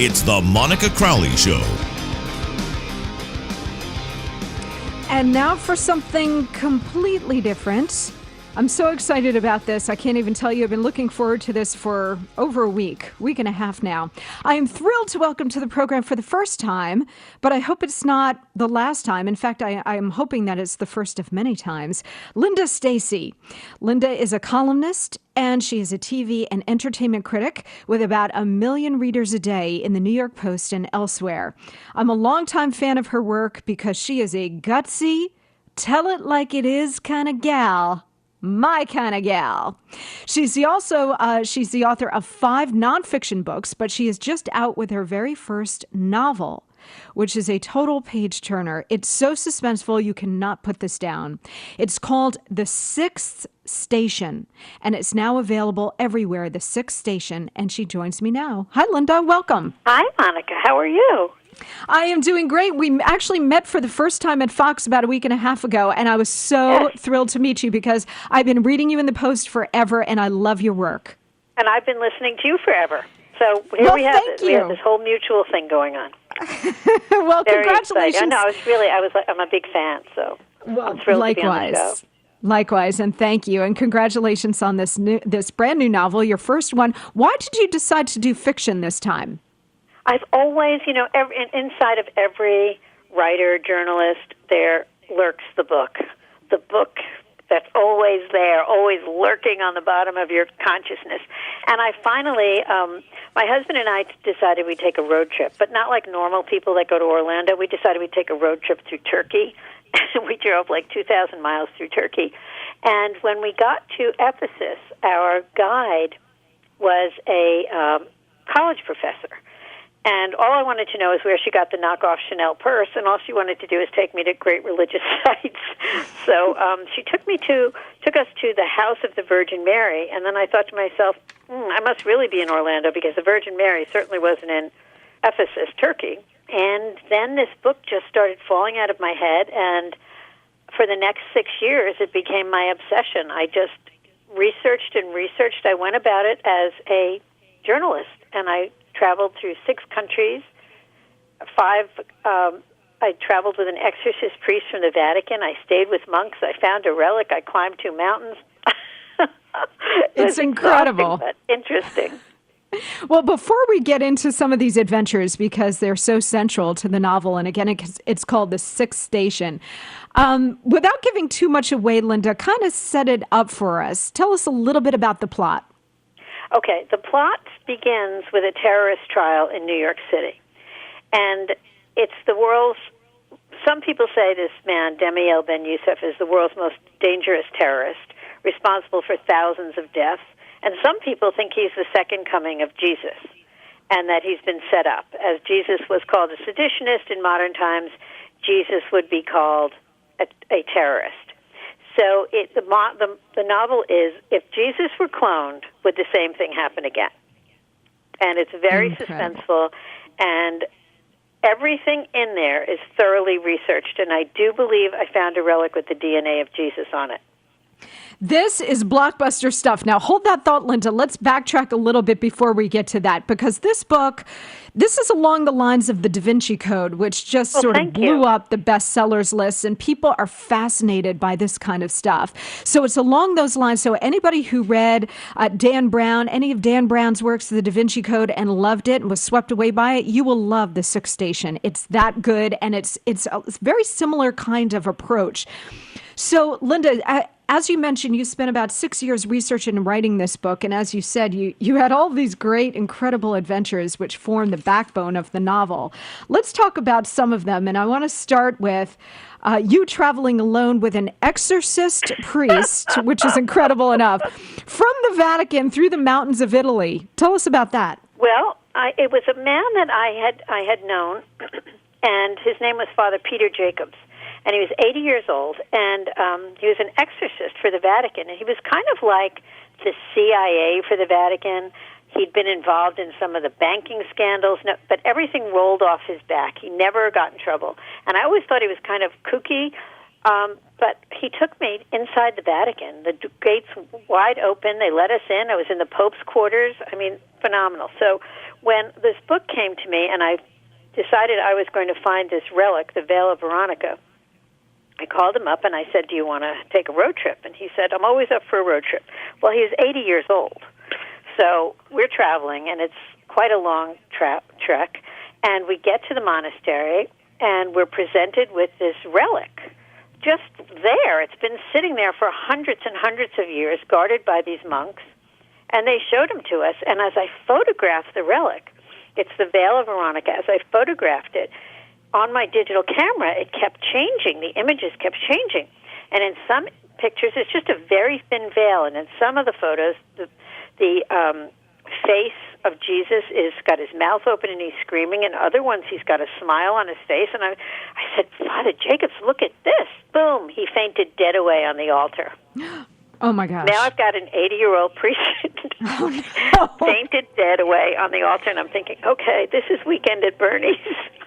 It's the Monica Crowley Show. And now for something completely different. I'm so excited about this. I can't even tell you. I've been looking forward to this for over a week and a half now. I am thrilled to welcome to the program for the first time, but I hope it's not the last time. In fact, I am hoping that it's the first of many times. Linda Stasi. Linda is a columnist, and she is a TV and entertainment critic with about 1 million readers a day in the New York Post and elsewhere. I'm a longtime fan of her work because she is a gutsy, tell it like it is kind of gal. My kind of gal. She's the author of 5 nonfiction books, but she is just out with her very first novel, which is a total page turner. It's so suspenseful, you cannot put this down. It's called The Sixth Station, and it's now available everywhere, The Sixth Station, and she joins me now. Hi, Linda. Welcome. Hi, Monica. How are you? I am doing great. We actually met for the first time at Fox about a week and a half ago, and I was so thrilled to meet you because I've been reading you in the Post forever, and I love your work. And I've been listening to you forever. So here we have it. We have this whole mutual thing going on. Well, Very congratulations. Exciting. I'm a big fan, so I'm thrilled to be on the show. Likewise, and thank you, and congratulations on this brand new novel, your first one. Why did you decide to do fiction this time? I've always, inside of every writer, journalist, there lurks the book that's always there, always lurking on the bottom of your consciousness. And I finally, my husband and I decided we'd take a road trip, but not like normal people that go to Orlando. We decided we'd take a road trip through Turkey. We drove like 2,000 miles through Turkey. And when we got to Ephesus, our guide was a college professor. And all I wanted to know is where she got the knockoff Chanel purse, and all she wanted to do is take me to great religious sites. So she took us to the House of the Virgin Mary, and then I thought to myself, I must really be in Orlando because the Virgin Mary certainly wasn't in Ephesus, Turkey. And then this book just started falling out of my head, and for the next 6 years, it became my obsession. I just researched and researched. I went about it as a journalist, and I traveled through 6 countries. 5, I traveled with an exorcist priest from the Vatican. I stayed with monks. I found a relic. I climbed 2 mountains. It's incredible. But interesting. Well, before we get into some of these adventures, because they're so central to the novel, and again, it's called The Sixth Station, without giving too much away, Linda, kind of set it up for us. Tell us a little bit about the plot. Okay, the plot begins with a terrorist trial in New York City. And it's the world's, some people say this man, Demiel Ben-Youssef, is the world's most dangerous terrorist, responsible for thousands of deaths. And some people think he's the second coming of Jesus, and that he's been set up. As Jesus was called a seditionist in modern times, Jesus would be called a terrorist. So the novel is, if Jesus were cloned, would the same thing happen again? And it's very suspenseful, and everything in there is thoroughly researched, and I do believe I found a relic with the DNA of Jesus on it. This is blockbuster stuff. Now, hold that thought, Linda. Let's backtrack a little bit before we get to that, because this book, this is along the lines of the Da Vinci Code, which just sort of blew up the bestsellers list, and people are fascinated by this kind of stuff. So it's along those lines. So anybody who read Dan Brown, any of Dan Brown's works, the Da Vinci Code, and loved it and was swept away by it, you will love The Sixth Station. It's that good, and it's a very similar kind of approach. So, Linda, as you mentioned, you spent about 6 years researching and writing this book. And as you said, you had all these great, incredible adventures which form the backbone of the novel. Let's talk about some of them. And I want to start with you traveling alone with an exorcist priest, which is incredible enough, from the Vatican through the mountains of Italy. Tell us about that. Well, it was a man that I had known, and his name was Father Peter Jacobs. And he was 80 years old, and he was an exorcist for the Vatican. And he was kind of like the CIA for the Vatican. He'd been involved in some of the banking scandals, but everything rolled off his back. He never got in trouble. And I always thought he was kind of kooky, but he took me inside the Vatican. The gates wide open. They let us in. I was in the Pope's quarters. I mean, phenomenal. So when this book came to me and I decided I was going to find this relic, the Veil of Veronica, I called him up and I said, do you want to take a road trip? And he said, I'm always up for a road trip. Well, he was 80 years old. So we're traveling, and it's quite a long trek. And we get to the monastery, and we're presented with this relic. Just there. It's been sitting there for hundreds and hundreds of years, guarded by these monks. And they showed him to us. And as I photographed the relic, it's the Veil of Veronica. As I photographed it, on my digital camera, it kept changing. The images kept changing. And in some pictures, it's just a very thin veil. And in some of the photos, the face of Jesus is got his mouth open and he's screaming, and other ones he's got a smile on his face. And I said, Father Jacobs, look at this. Boom, he fainted dead away on the altar. Oh, my gosh. Now I've got an 80-year-old priest fainted dead away on the altar, and I'm thinking, okay, this is Weekend at Bernie's.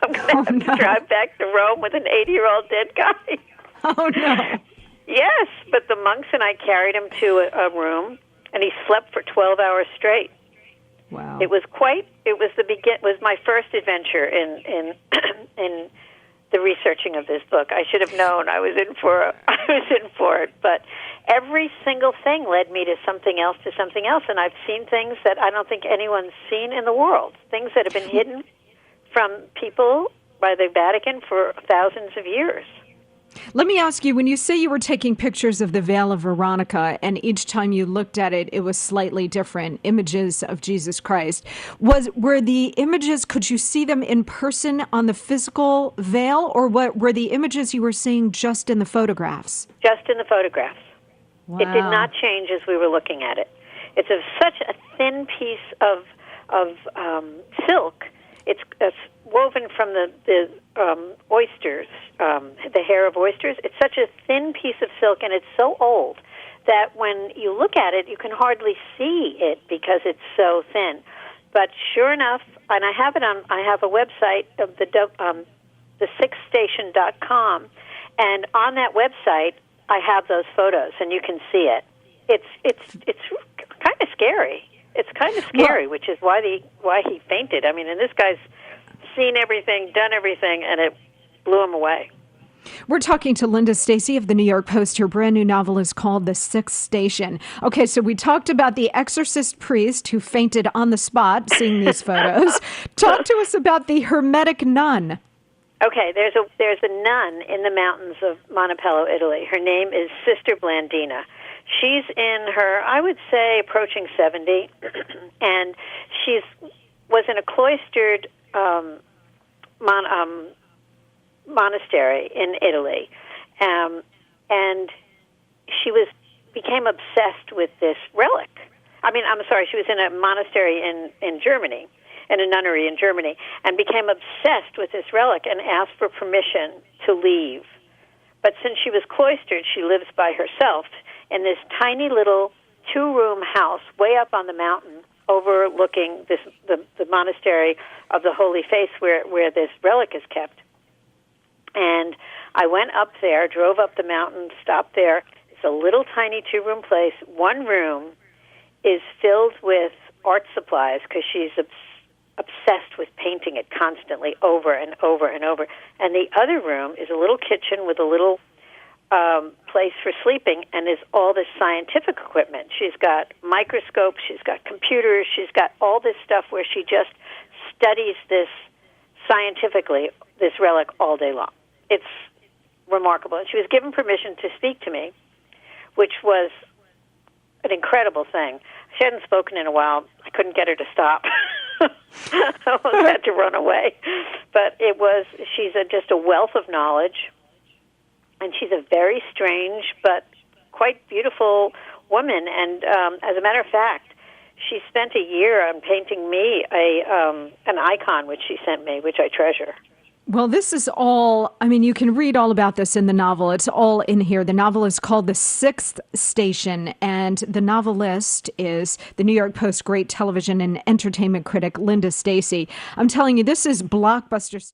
I'm going to have to drive back to Rome with an 80-year-old dead guy. Oh, no. Yes, but the monks and I carried him to a room, and he slept for 12 hours straight. Wow. It was my first adventure in the researching of this book. I should have known I was in for it, but every single thing led me to something else, and I've seen things that I don't think anyone's seen in the world, things that have been hidden from people by the Vatican for thousands of years. Let me ask you, when you say you were taking pictures of the Veil of Veronica and each time you looked at it, it was slightly different, images of Jesus Christ, were the images, could you see them in person on the physical veil, or what were the images you were seeing just in the photographs? Just in the photographs. Wow. It did not change as we were looking at it. It's such a thin piece of silk. It's woven from the oysters, the hair of oysters. It's such a thin piece of silk, and it's so old that when you look at it, you can hardly see it because it's so thin. But sure enough, and I have a website of the sixthstation.com, and on that website, I have those photos, and you can see it. It's kind of scary. It's kind of scary, which is why he fainted. I mean, and this guy's seen everything, done everything, and it blew him away. We're talking to Linda Stasi of the New York Post. Her brand new novel is called The Sixth Station. Okay, so we talked about the exorcist priest who fainted on the spot seeing these photos. Talk to us about the Hermetic nun. Okay, there's a nun in the mountains of Montepello, Italy. Her name is Sister Blandina. She's in her, I would say, approaching 70, and was in a cloistered monastery in Italy, and she became obsessed with this relic. She was in a monastery in Germany, in a nunnery in Germany, and became obsessed with this relic and asked for permission to leave. But since she was cloistered, she lives by herself in this tiny little 2-room house way up on the mountain overlooking the monastery of the Holy Face where this relic is kept. And I went up there, drove up the mountain, stopped there. It's a little tiny 2-room place. One room is filled with art supplies because she's obsessed with painting it constantly over and over and over. And the other room is a little kitchen with a little place for sleeping, and is all this scientific equipment. She's got microscopes, she's got computers, she's got all this stuff where she just studies this scientifically, this relic, all day long. It's remarkable. And she was given permission to speak to me, which was an incredible thing. She hadn't spoken in a while. I couldn't get her to stop. I almost had to run away. But she's just a wealth of knowledge. And she's a very strange but quite beautiful woman. And as a matter of fact, she spent a year on painting me an icon which she sent me, which I treasure. Well, this is all, I mean, you can read all about this in the novel. It's all in here. The novel is called The Sixth Station, and the novelist is the New York Post great television and entertainment critic Linda Stasi. I'm telling you, this is blockbuster.